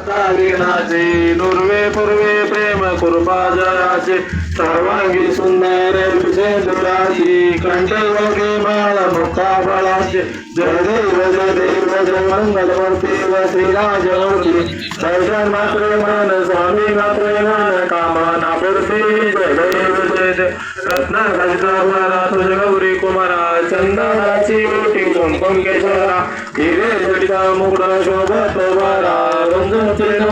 विघ्नाचे नुर्वे पूर्वे प्रेम कृपा जयाचे सर्वांगी सुंदर विषेंद्राची कंठे वगे माळ मुक्ता फळाचे जय देव जय मंगलमूर्ती व श्रीराजमूर्ती दर्शन मात्र मन स्वामी मात्र मन कामना पूर्ती जय देव जय रत्न खजिता तुझ गौरी कुमारा चंदनाची ओटी कुंकुम केशरा हिरे जडिता मुकुट शोभत वारा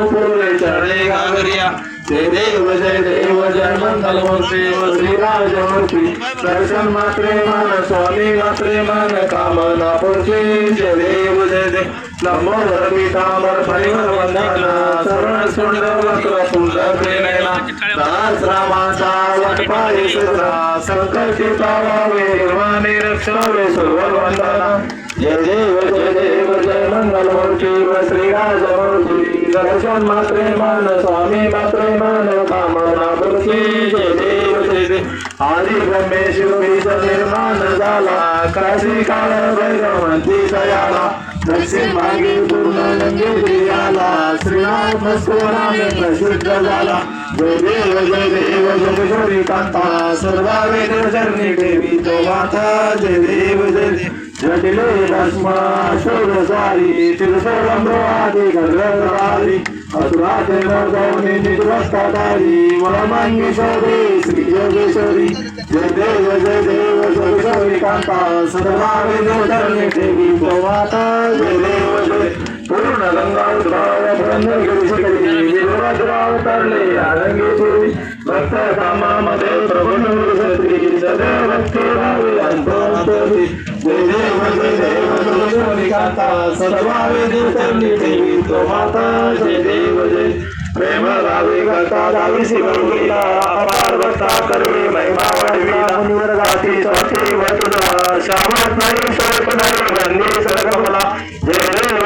पूर्वे चरणे घागरिया जय देव जय मंगलमूर्ती व श्रीराजमूर्ती दर्शन मात्रे मन स्वामी मात्रे मन कामना पूर्ती जय देव जय नमो पीतांबर परिवर वंदना सरळ सुंदर वक्र सुंदर प्रेरणा दास रामाचा वटपाय सुरा संकटी पावावे निर्वाणी रक्षावे सुरवर वंदना जय देव जय मंगलमूर्ती व श्रीराजमूर्ती दर्शन मात्रे मन स्वामी मात्रे मन कामना पूर्ती जय देव आदि ब्रह्मेश्वरीच निर्माण झाला काशी काळ भैरवंती दयाला दक्षिण मागे पूर्ण गंगेरी आला श्रीनाथ मस्कोराने प्रसिद्ध झाला जय देव जगेश्वरी कांता सर्वा वेद चरणी देवी तो माता जय देव जटिले भस्मा शोधसारी तिरुसोलंब्रवादी गर्गधारी असुराते मर्दवनी निद्रस्ताधारी मनमांगी शोभे श्री योगेश्वरी जय देव जगेश्वरी कांता सर्वा वेद चरणी देवी तो माता जय देव पूर्ण गंगा तरले आरंगेश्वरी भक्त कामामध्ये प्रभू सदैव भक्ती भावे अंतरी जय देव जगेश्वरी कांता सर्वा वेद चरणी देवी तो माता जय देव जय प्रेम भावे करता धावी शिवला अपार भक्ता करवे महिमा वाढविला मुनिवर गाती स्वाती वर्तुला श्यामात नाही सर्प नाही वंदे सर्गमला जय देव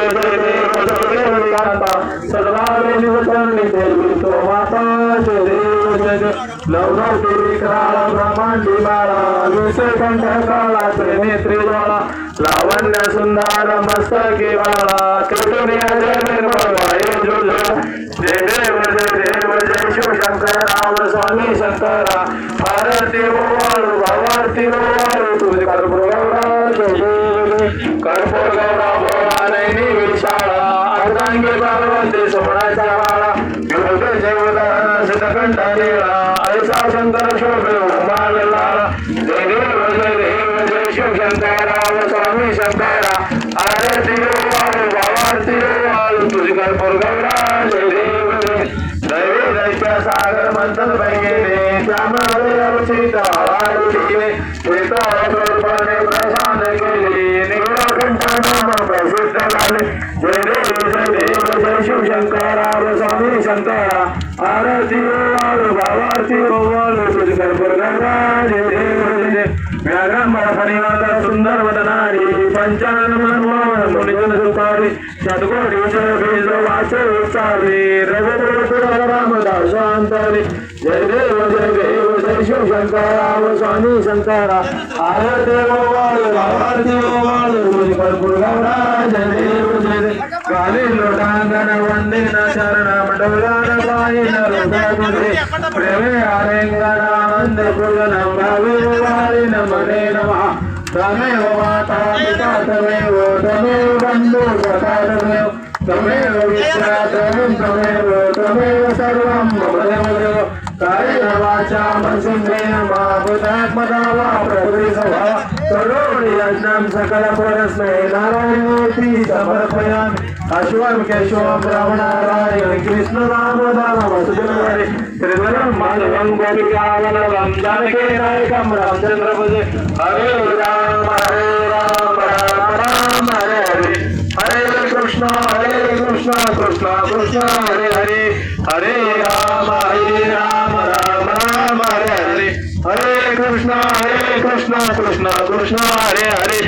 जगेश्वरी कांता सर्वा वेद चरणी देवी तो माता जय देव जय लवनव देवी काळा ब्रह्मांडी बाळा विषयकंठ काळा त्रिनेत्री ज्वाळा लावण्य सुंदर मस्तकी बाळा त्रिपुर्या जय वायू जुळला जय देव जय शिवशंकरा व स्वामी शंकरा भारती वाळू भावार्थी वाळू तुझे कर्पूर गौरा जय देव कर्पूर गौरा भवानी विशाळा अर्धांगी पार्वती सोहळ्याचा वाळा योग जयवदान सिद्धकंठ नीळा ऐसा शंकर शोभे उमाळला जय देव जय शिवशंकरा व स्वामी शंकरा आरती वाळू भावार्थी वाळू तुझे कर्पूर गौरा जय देव दैवी दैत्य सागर मंथन पैगेने त्यामुळे अवचित आळाडीने प्रेताने प्रशांत केले निगुणकंठ नाम प्रसिद्ध झाले जय देव जय शिवशंकरा व स्वामी शंकरा आरती वाळू भावार्थी वाळू तुझे कर्पूर गौरा जय देव व्याघ्रांबर फणिवाता सुंदर वदनारी पंचानन मनमोहन मुनिजन सुखारी शतकोटी बीज वाचे उच्चारी रघुकुल रामदास अंतरी जय देव जय शिवशंकरा व स्वामी शंकरा आरती वाळू भावार्थी वाळू तुझे कर्पूर गौरा जय देव काली लोटांगण वंदे न शरण मंडोलान पायन रोदे प्रेमे आरेंगण वंदे पूजन भावे वाळीन मने नमः तमेव माता पिता तमेव बंधु सखा तमेव तमेव सर्वं मम कायेन वाचा मनसेन्द्रियेण वा बुद्ध्यात्मना वा प्रकृतिस्वभावा करोमि यज्ञं सकलपुरस्मै नारायणेति समर्पयामि अश्वं केशवं ब्रह्मणारायण कृष्ण रामदानं वसुदेवरे त्रिपुरं माधवं गोपिकावल्लभं जानकी नायकं रामचन्द्र भजे हरे राम राम राम हरे हरे हरे कृष्ण कृष्ण कृष्ण हरे हरे हरे राम राम राम हरे हरे हरे कृष्ण कृष्ण कृष्ण हरे हरे